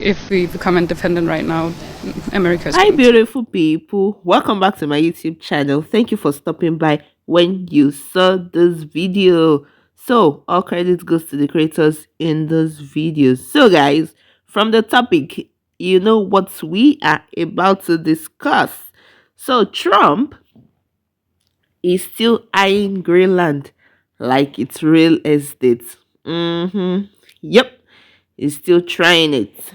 If we become independent right now, America is Hi, going to. beautiful people. Welcome back to my YouTube channel. Thank you for stopping by when you saw this video. So, all credit goes to the creators in this video. So, guys, from the topic, you know what we are about to discuss. So, Trump is still eyeing Greenland like it's real estate. Yep, he's still trying it.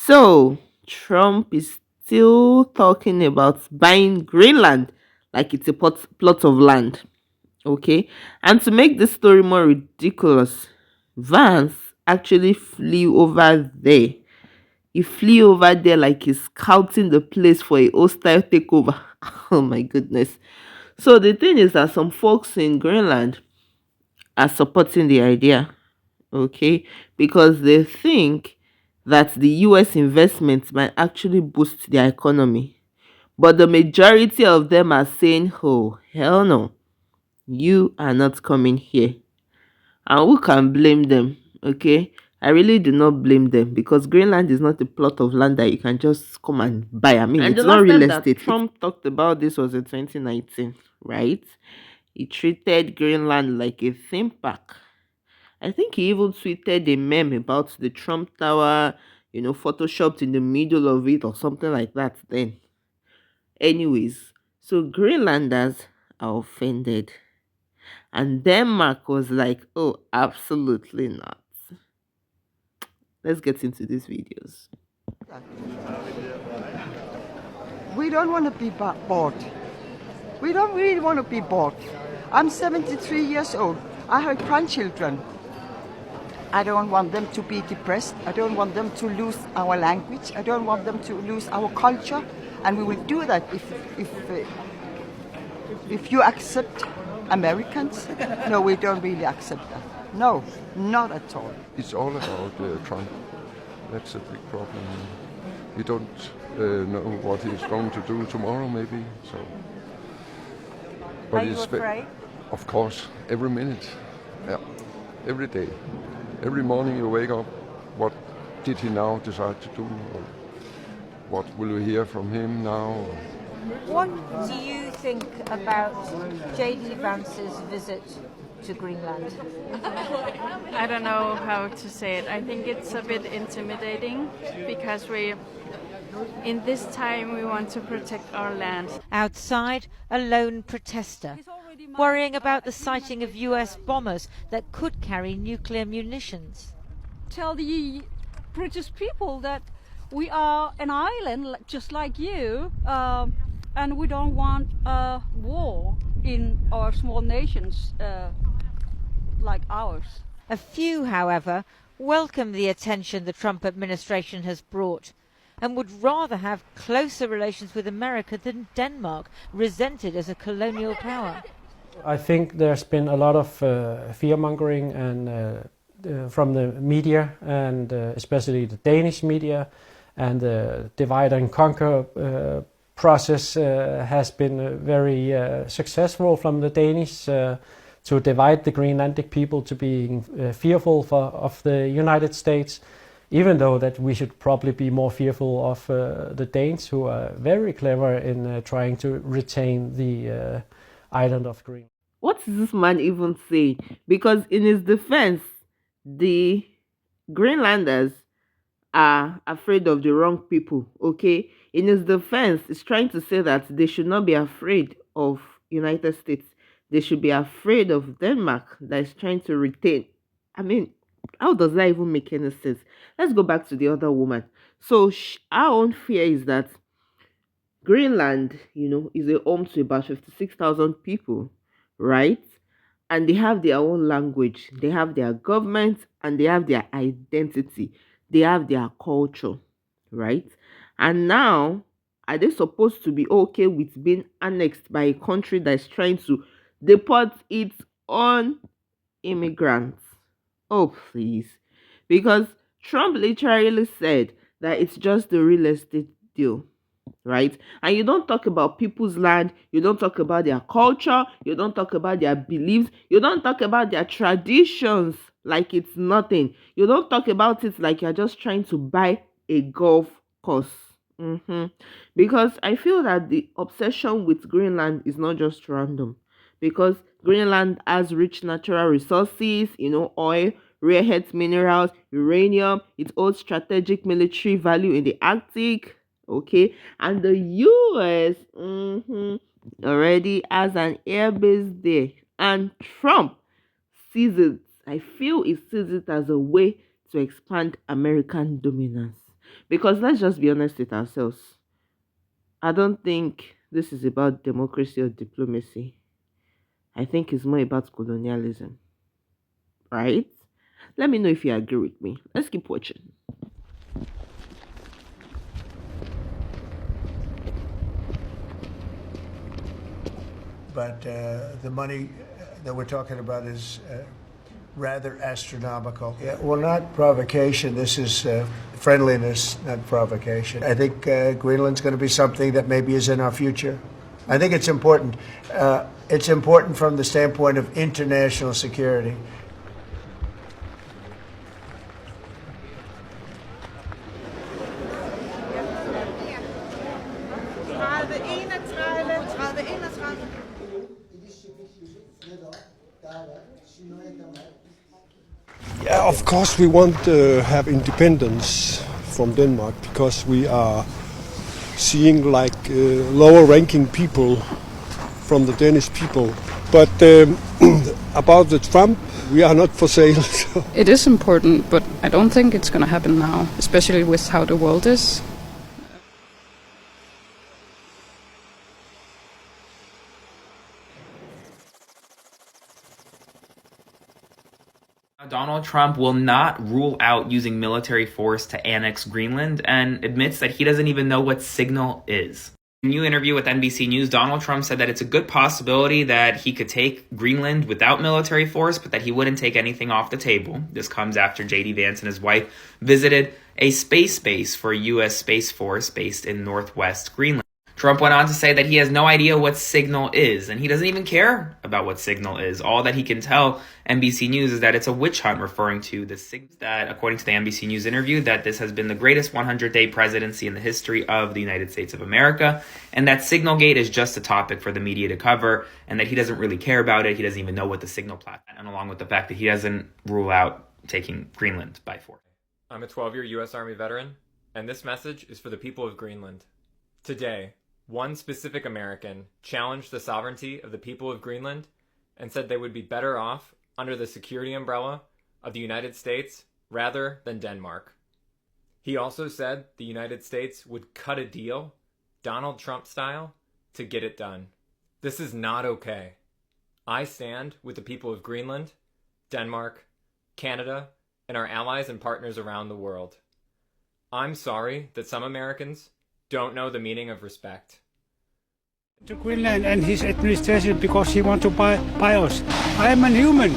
So, Trump is still talking about buying Greenland like it's a plot of land. Okay. And to make this story more ridiculous, Vance actually flew over there. He flew over there like he's scouting the place for a hostile takeover. Oh my goodness. So the thing is that some folks in Greenland are supporting the idea, okay, because they think that the US investments might actually boost their economy. But the majority of them are saying, oh, hell no, you are not coming here. And who can blame them? Okay, I really do not blame them because Greenland is not a plot of land that you can just come and buy. I mean, and it's not real estate. Trump talked about this was in 2019, right? He treated Greenland like a theme park. I think he even tweeted a meme about the Trump Tower, photoshopped in the middle of it or something like that then. Anyways, so Greenlanders are offended. And Denmark was like, oh, absolutely not. Let's get into these videos. We don't want to be bought. We don't really want to be bought. I'm 73 years old. I have grandchildren. I don't want them to be depressed. I don't want them to lose our language. I don't want them to lose our culture. And we will do that if you accept Americans. No, we don't really accept that. No, not at all. It's all about Trump. That's a big problem. You don't know what he's going to do tomorrow, maybe. So, but are you afraid? Of course, every minute, yeah, every day, every morning you wake up. What did he now decide to do? Or what will we hear from him now? What do you think about J.D. Vance's visit to Greenland? I don't know how to say it. I think it's a bit intimidating because in this time we want to protect our land. Outside, a lone protester, worrying about the sighting of US bombers that could carry nuclear munitions. Tell the British people that we are an island just like you, and we don't want a war in our small nations like ours. A few, however, welcome the attention the Trump administration has brought and would rather have closer relations with America than Denmark, resented as a colonial power. I think there's been a lot of fear-mongering and from the media, and especially the Danish media, and the divide and conquer process has been very successful from the Danish to divide the Greenlandic people to being fearful of the United States, even though that we should probably be more fearful of the Danes, who are very clever in trying to retain the island of Greenland. What is this man even saying? Because in his defense, the Greenlanders are afraid of the wrong people, okay? In his defense, he's trying to say that they should not be afraid of United States. They should be afraid of Denmark that is trying to retain. I mean, how does that even make any sense? Let's go back to the other woman. So our own fear is that Greenland, is a home to about 56,000 people, right? And they have their own language, they have their government, and they have their identity, they have their culture, right? And now, are they supposed to be okay with being annexed by a country that is trying to deport its own immigrants? Oh, please. Because Trump literally said that it's just a real estate deal, right? And you don't talk about people's land, you don't talk about their culture, you don't talk about their beliefs, you don't talk about their traditions like it's nothing. You don't talk about it like you're just trying to buy a golf course. Because I feel that the obsession with Greenland is not just random. Because Greenland has rich natural resources, oil, rare earth minerals, uranium. It holds strategic military value in the Arctic. Okay, and the US already has an airbase there, and Trump sees it. I feel he sees it as a way to expand American dominance. Because let's just be honest with ourselves. I don't think this is about democracy or diplomacy. I think it's more about colonialism. Right? Let me know if you agree with me. Let's keep watching. But the money that we're talking about is rather astronomical. Yeah, well, not provocation. This is friendliness, not provocation. I think Greenland's going to be something that maybe is in our future. I think it's important. It's important from the standpoint of international security. Yeah, of course we want to have independence from Denmark because we are seeing like lower ranking people from the Danish people. But about the Trump, we are not for sale. It is important, but I don't think it's going to happen now, especially with how the world is. Donald Trump will not rule out using military force to annex Greenland and admits that he doesn't even know what signal is. In a new interview with NBC News, Donald Trump said that it's a good possibility that he could take Greenland without military force, but that he wouldn't take anything off the table. This comes after J.D. Vance and his wife visited a space base for a U.S. Space Force based in northwest Greenland. Trump went on to say that he has no idea what signal is, and he doesn't even care about what signal is. All that he can tell NBC News is that it's a witch hunt, referring to the signal that, according to the NBC News interview, that this has been the greatest 100-day presidency in the history of the United States of America, and that Signalgate is just a topic for the media to cover, and that he doesn't really care about it. He doesn't even know what the signal platform is, and along with the fact that he doesn't rule out taking Greenland by force. I'm a 12-year U.S. Army veteran, and this message is for the people of Greenland. Today, one specific American challenged the sovereignty of the people of Greenland and said they would be better off under the security umbrella of the United States rather than Denmark. He also said the United States would cut a deal, Donald Trump style, to get it done. This is not okay. I stand with the people of Greenland, Denmark, Canada, and our allies and partners around the world. I'm sorry that some Americans don't know the meaning of respect. To Greenland and his administration because he wants to buy us. I am a human.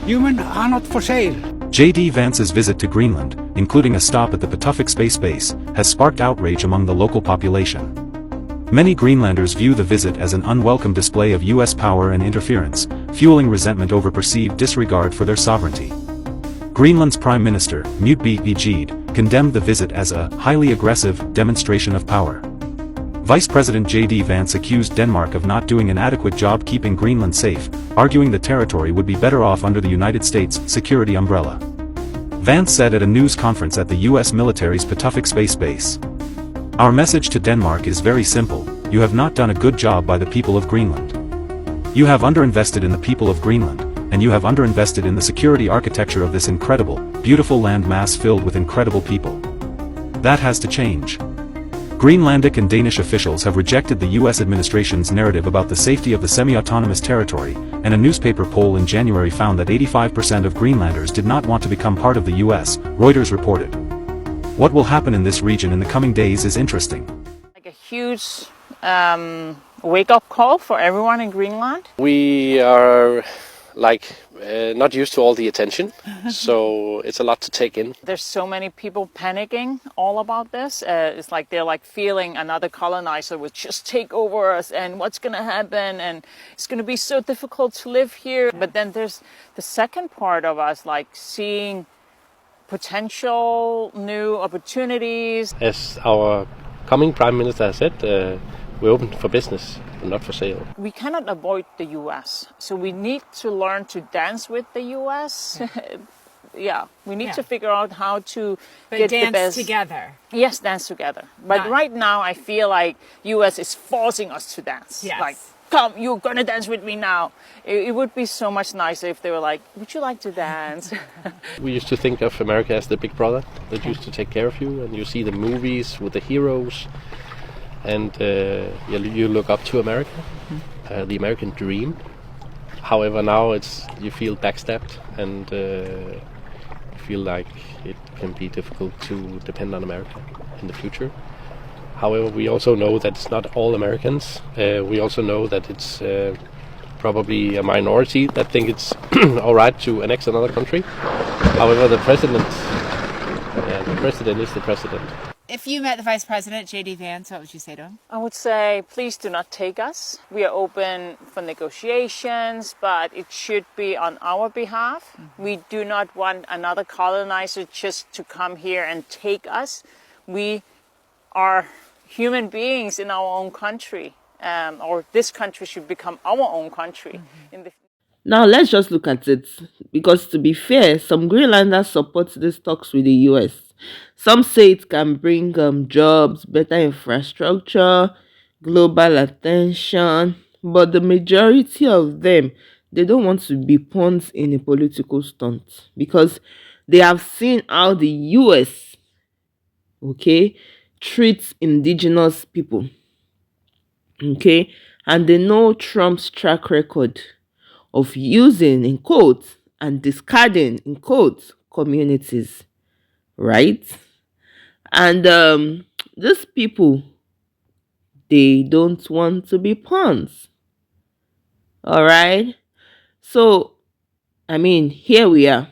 Humans are not for sale. J.D. Vance's visit to Greenland, including a stop at the Patuxent Space Base, has sparked outrage among the local population. Many Greenlanders view the visit as an unwelcome display of U.S. power and interference, fueling resentment over perceived disregard for their sovereignty. Greenland's Prime Minister, Mute Bjid, condemned the visit as a highly aggressive demonstration of power. Vice President J.D. Vance accused Denmark of not doing an adequate job keeping Greenland safe, arguing the territory would be better off under the United States security umbrella. Vance said at a news conference at the U.S. military's Patuxent Space Base, "Our message to Denmark is very simple: you have not done a good job by the people of Greenland. You have underinvested in the people of Greenland, and you have underinvested in the security architecture of this incredible, beautiful land mass filled with incredible people. That has to change." Greenlandic and Danish officials have rejected the U.S. administration's narrative about the safety of the semi-autonomous territory, and a newspaper poll in January found that 85% of Greenlanders did not want to become part of the U.S., Reuters reported. What will happen in this region in the coming days is interesting. Like a huge wake-up call for everyone in Greenland. We are like not used to all the attention, so it's a lot to take in. There's so many people panicking all about this. It's like they're like feeling another colonizer would just take over us, and what's going to happen, and it's going to be so difficult to live here. But then there's the second part of us, like seeing potential new opportunities. As our coming Prime Minister has said, we're open for business, not for sale. We cannot avoid the US, so we need to learn to dance with the US. Yeah, we need to figure out how to get dance the best together. Yes, dance together. But right now, I feel like US is forcing us to dance. Yes. Like, come, you're gonna dance with me now. It would be so much nicer if they were like, would you like to dance? We used to think of America as the big brother that used to take care of you, and you see the movies with the heroes, and you look up to America, the American dream. However, now you feel backstabbed, and you feel like it can be difficult to depend on America in the future. However, we also know that it's not all Americans. We also know that it's probably a minority that think it's all right to annex another country. However, the president is the president. If you met the Vice President, J.D. Vance, what would you say to him? I would say, please do not take us. We are open for negotiations, but it should be on our behalf. We do not want another colonizer just to come here and take us. We are human beings in our own country, or this country should become our own country. Now let's just look at it, because to be fair, some Greenlanders support these talks with the US. Some say it can bring jobs, better infrastructure, global attention, but the majority of them, they don't want to be pawns in a political stunt, because they have seen how the US, treats indigenous people, and they know Trump's track record of using, in quotes, and discarding, in quotes, communities, right? And these people, they don't want to be pawns. All right? So, I mean, here we are.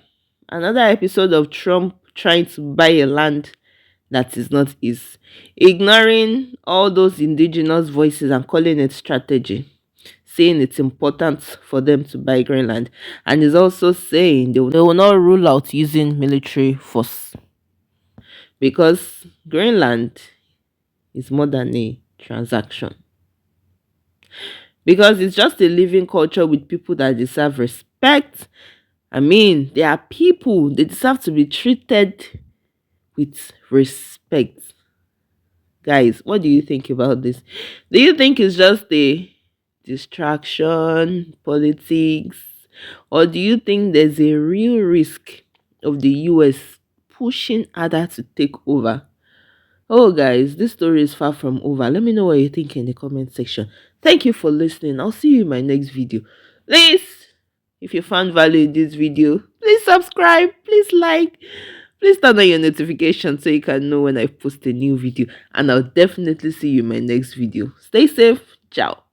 Another episode of Trump trying to buy a land that is not his. Ignoring all those indigenous voices and calling it strategy. Saying it's important for them to buy Greenland. And is also saying they will not rule out using military force. Because Greenland is more than a transaction. Because it's just a living culture with people that deserve respect. I mean, there are people, they deserve to be treated with respect. Guys, what do you think about this? Do you think it's just a distraction, politics, or do you think there's a real risk of the US pushing harder to take over? Oh guys, this story is far from over. Let me know what you think in the comment section. Thank you for listening. I'll see you in my next video. Please, if you found value in this video, please subscribe, please like, please turn on your notifications so you can know when I post a new video. And I'll definitely see you in my next video. Stay safe. Ciao.